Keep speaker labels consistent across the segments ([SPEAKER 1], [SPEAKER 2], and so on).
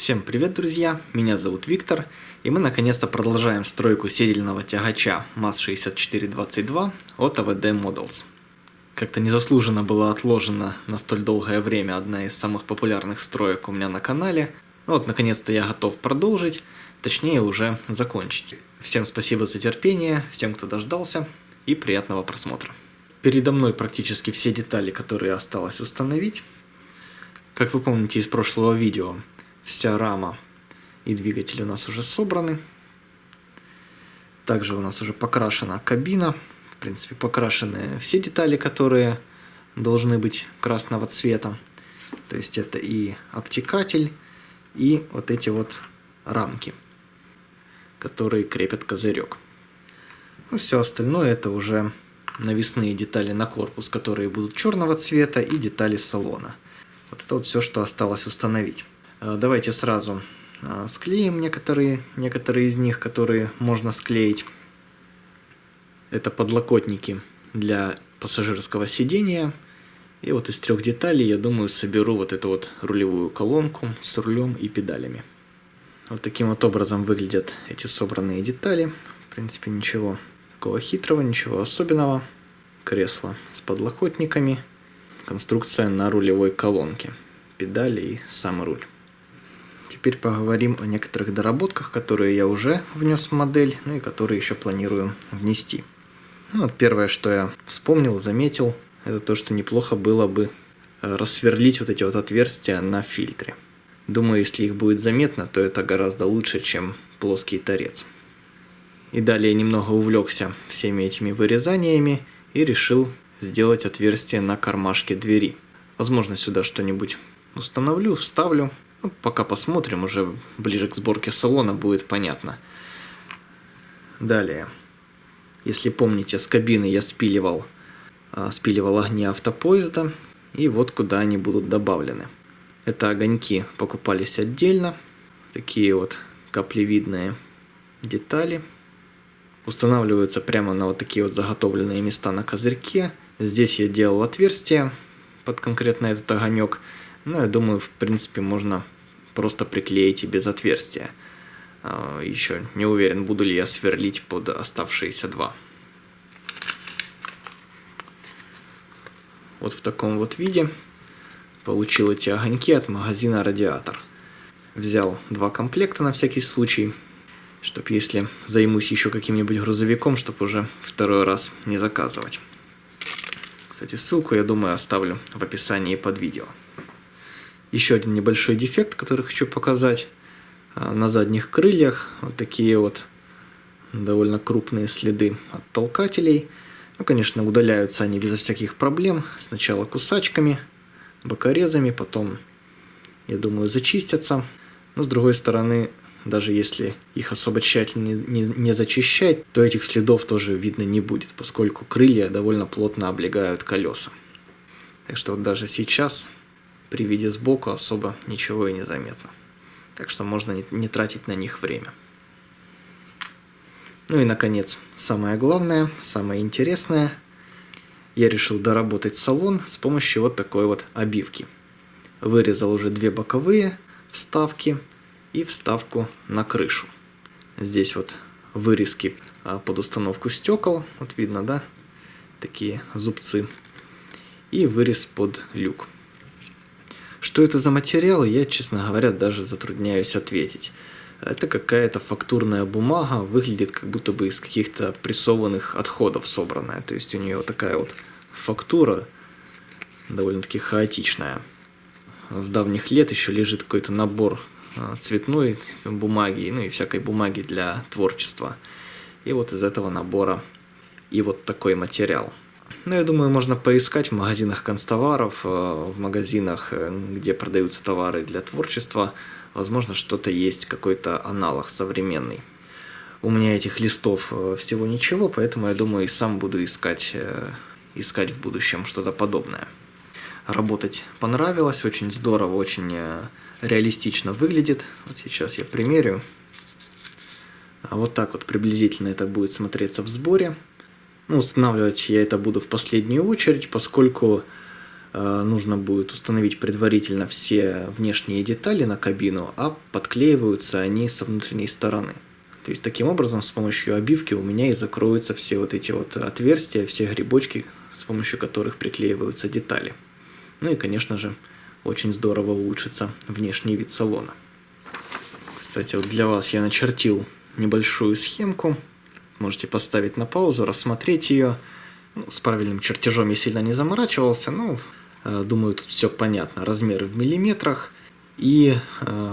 [SPEAKER 1] Всем привет, друзья! Меня зовут Виктор, и мы наконец-то продолжаем стройку седельного тягача МАЗ-6422 от AVD Models. Как-то незаслуженно была отложена на столь долгое время одна из самых популярных строек у меня на канале. Вот, наконец-то я готов продолжить, точнее уже закончить. Всем спасибо за терпение, всем, кто дождался, и приятного просмотра. Передо мной практически все детали, которые осталось установить. Как вы помните из прошлого видео, вся рама и двигатель у нас уже собраны. Также у нас уже покрашена кабина. В принципе, покрашены все детали, которые должны быть красного цвета. То есть это и обтекатель, и вот эти вот рамки, которые крепят козырек. Ну, все остальное это уже навесные детали на корпус, которые будут черного цвета, и детали салона. Вот это вот все, что осталось установить. Давайте сразу склеим некоторые из них, которые можно склеить. Это подлокотники для пассажирского сидения. И вот из 3 деталей, я думаю, соберу вот эту вот рулевую колонку с рулем и педалями. Вот таким вот образом выглядят эти собранные детали. В принципе, ничего такого хитрого, ничего особенного. Кресло с подлокотниками. Конструкция на рулевой колонке. Педали и сам руль. Теперь поговорим о некоторых доработках, которые я уже внес в модель, ну и которые еще планирую внести. Ну, вот первое, что я вспомнил, заметил, это то, что неплохо было бы рассверлить вот эти вот отверстия на фильтре. Думаю, если их будет заметно, то это гораздо лучше, чем плоский торец. И далее немного увлекся всеми этими вырезаниями и решил сделать отверстие на кармашке двери. Возможно, сюда что-нибудь установлю, вставлю. Ну, пока посмотрим, уже ближе к сборке салона будет понятно. Далее, если помните, с кабины я спиливал огни автопоезда, и вот куда они будут добавлены. Это огоньки покупались отдельно, такие вот каплевидные детали. Устанавливаются прямо на вот такие вот заготовленные места на козырьке. Здесь я делал отверстие под конкретно этот огонек. Но я думаю, в принципе, можно просто приклеить и без отверстия. Еще не уверен, буду ли я сверлить под оставшиеся 2. Вот в таком вот виде получил эти огоньки от магазина «Радиатор». Взял 2 комплекта на всякий случай, чтобы если займусь еще каким-нибудь грузовиком, чтобы уже второй раз не заказывать. Кстати, ссылку, я думаю, оставлю в описании под видео. Еще один небольшой дефект, который хочу показать. На задних крыльях вот такие вот довольно крупные следы от толкателей. Ну, конечно, удаляются они безо всяких проблем. Сначала кусачками, бокорезами, потом, я думаю, зачистятся. Но с другой стороны, даже если их особо тщательно не зачищать, то этих следов тоже видно не будет, поскольку крылья довольно плотно облегают колеса. Так что вот даже сейчас при виде сбоку особо ничего и не заметно. Так что можно не тратить на них время. Ну и наконец, самое главное, самое интересное. Я решил доработать салон с помощью вот такой вот обивки. Вырезал уже 2 боковые вставки и вставку на крышу. Здесь вот вырезки под установку стекол. Вот видно, да? Такие зубцы. И вырез под люк. Что это за материал, я, честно говоря, даже затрудняюсь ответить. Это какая-то фактурная бумага, выглядит как будто бы из каких-то прессованных отходов собранная. То есть у нее такая вот фактура довольно-таки хаотичная. С давних лет еще лежит какой-то набор цветной бумаги, ну и всякой бумаги для творчества. И вот из этого набора и вот такой материал. Ну, я думаю, можно поискать в магазинах канцтоваров, в магазинах, где продаются товары для творчества. Возможно, что-то есть, какой-то аналог современный. У меня этих листов всего ничего, поэтому я думаю, и сам буду искать в будущем что-то подобное. Работать понравилось, очень здорово, очень реалистично выглядит. Вот сейчас я примерю. Вот так вот приблизительно это будет смотреться в сборе. Ну, устанавливать я это буду в последнюю очередь, поскольку нужно будет установить предварительно все внешние детали на кабину, а подклеиваются они со внутренней стороны. То есть таким образом с помощью обивки у меня и закроются все вот эти вот отверстия, все грибочки, с помощью которых приклеиваются детали. Ну и, конечно же, очень здорово улучшится внешний вид салона. Кстати, вот для вас я начертил небольшую схемку. Можете поставить на паузу, рассмотреть ее. Ну, с правильным чертежом я сильно не заморачивался, но думаю, тут все понятно. Размеры в миллиметрах. И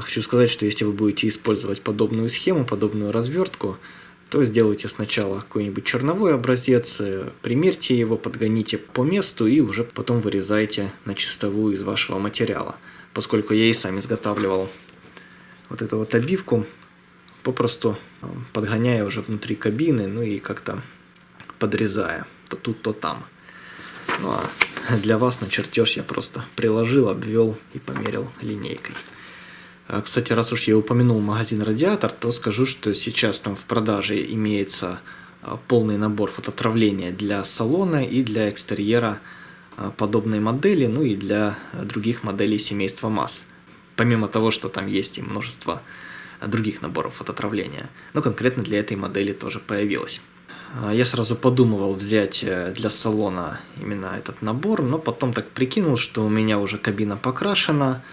[SPEAKER 1] хочу сказать, что если вы будете использовать подобную схему, подобную развертку, то сделайте сначала какой-нибудь черновой образец, примерьте его, подгоните по месту и уже потом вырезайте на чистовую из вашего материала. Поскольку я и сам изготавливал вот эту вот обивку, попросту подгоняя уже внутри кабины, ну и как-то подрезая то тут, то там. Ну а для вас на чертеж я просто приложил, обвел и померил линейкой. Кстати, раз уж я упомянул магазин «Радиатор», то скажу, что сейчас там в продаже имеется полный набор фототравления для салона и для экстерьера подобной модели, ну и для других моделей семейства МАЗ. Помимо того, что там есть и множество других наборов фототравления. Но конкретно для этой модели тоже появилось. Я сразу подумывал взять для салона именно этот набор, но потом так прикинул, что у меня уже кабина покрашена,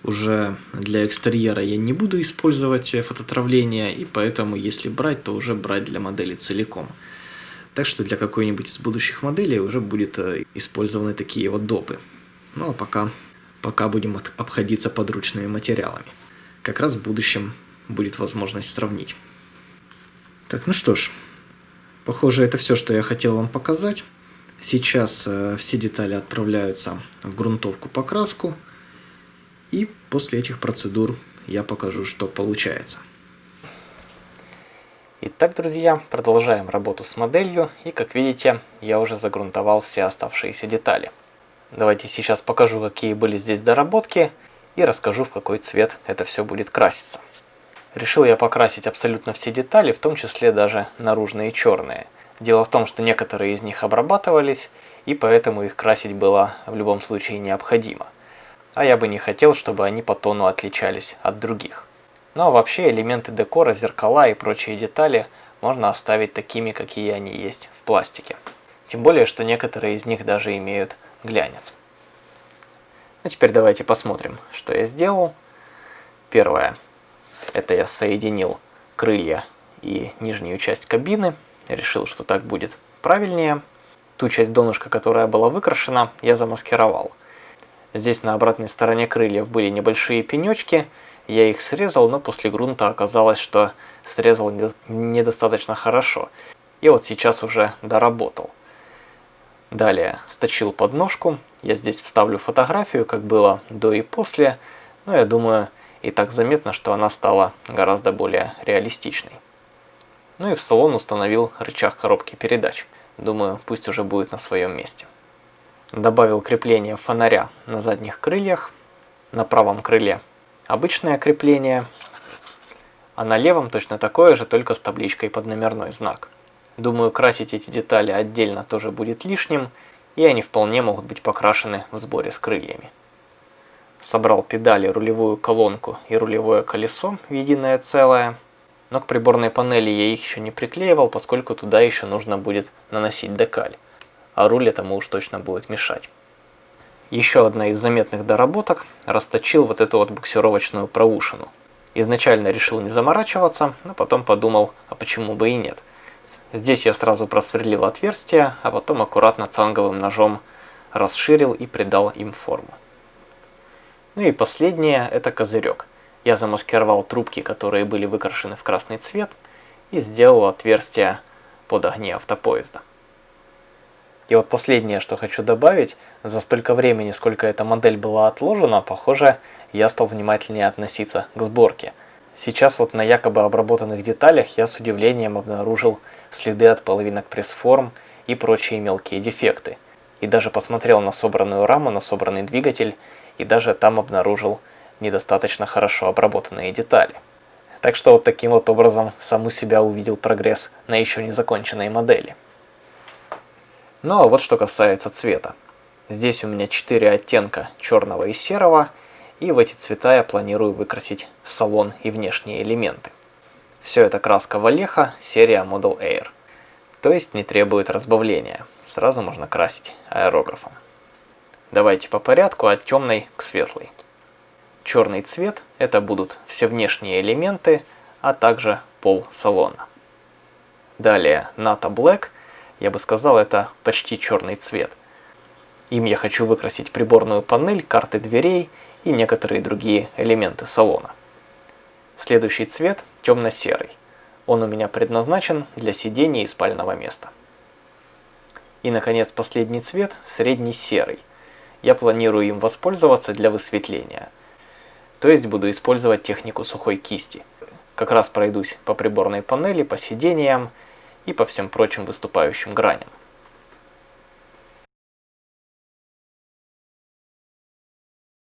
[SPEAKER 1] уже для экстерьера я не буду использовать фототравление, и поэтому, если брать, то уже брать для модели целиком. Так что для какой-нибудь из будущих моделей уже будут использованы такие вот допы. Ну а пока будем обходиться подручными материалами. Как раз в будущем будет возможность сравнить. Так, ну что ж, похоже, это все, что я хотел вам показать. Сейчас все детали отправляются в грунтовку, покраску. И после этих процедур я покажу, что получается. Итак, друзья, продолжаем работу с моделью. И, как видите, я уже загрунтовал все оставшиеся детали. Давайте сейчас покажу, какие были здесь доработки. И расскажу, в какой цвет это все будет краситься. Решил я покрасить абсолютно все детали, в том числе даже наружные черные. Дело в том, что некоторые из них обрабатывались, и поэтому их красить было в любом случае необходимо. А я бы не хотел, чтобы они по тону отличались от других. Ну а вообще элементы декора, зеркала и прочие детали можно оставить такими, какие они есть в пластике. Тем более, что некоторые из них даже имеют глянец. А теперь давайте посмотрим, что я сделал. Первое. Это я соединил крылья и нижнюю часть кабины. Решил, что так будет правильнее. Ту часть донышка, которая была выкрашена, я замаскировал. Здесь на обратной стороне крыльев были небольшие пенечки. Я их срезал, но после грунта оказалось, что срезал недостаточно хорошо. И вот сейчас уже доработал. Далее сточил подножку. Я здесь вставлю фотографию, как было до и после. Но я думаю, и так заметно, что она стала гораздо более реалистичной. Ну и в салон установил рычаг коробки передач. Думаю, пусть уже будет на своем месте. Добавил крепление фонаря на задних крыльях. На правом крыле обычное крепление. А на левом точно такое же, только с табличкой под номерной знак. Думаю, красить эти детали отдельно тоже будет лишним, и они вполне могут быть покрашены в сборе с крыльями. Собрал педали, рулевую колонку и рулевое колесо в единое целое. Но к приборной панели я их еще не приклеивал, поскольку туда еще нужно будет наносить декаль. А руль этому уж точно будет мешать. Еще одна из заметных доработок. Расточил вот эту вот буксировочную проушину. Изначально решил не заморачиваться, но потом подумал, а почему бы и нет. Здесь я сразу просверлил отверстия, а потом аккуратно цанговым ножом расширил и придал им форму. Ну и последнее – это козырек. Я замаскировал трубки, которые были выкрашены в красный цвет, и сделал отверстия под огни автопоезда. И вот последнее, что хочу добавить, за столько времени, сколько эта модель была отложена, похоже, я стал внимательнее относиться к сборке. Сейчас вот на якобы обработанных деталях я с удивлением обнаружил следы от половинок пресс-форм и прочие мелкие дефекты. И даже посмотрел на собранную раму, на собранный двигатель, и даже там обнаружил недостаточно хорошо обработанные детали. Так что вот таким вот образом сам у себя увидел прогресс на еще не законченной модели. Ну а вот что касается цвета.
[SPEAKER 2] Здесь у меня 4 оттенка черного и серого, и в эти цвета я планирую выкрасить салон и внешние элементы. Все это краска Валеха, серия Model Air, то есть не требует разбавления, сразу можно красить аэрографом. Давайте по порядку от темной к светлой. Черный цвет – это будут все внешние элементы, а также пол салона. Далее Nata Black, я бы сказал, это почти черный цвет. Им я хочу выкрасить приборную панель, карты дверей и некоторые другие элементы салона. Следующий цвет темно-серый. Он у меня предназначен для сидения и спального места. И, наконец, последний цвет средний серый. Я планирую им воспользоваться для высветления. То есть буду использовать технику сухой кисти. Как раз пройдусь по приборной панели, по сидениям и по всем прочим выступающим граням.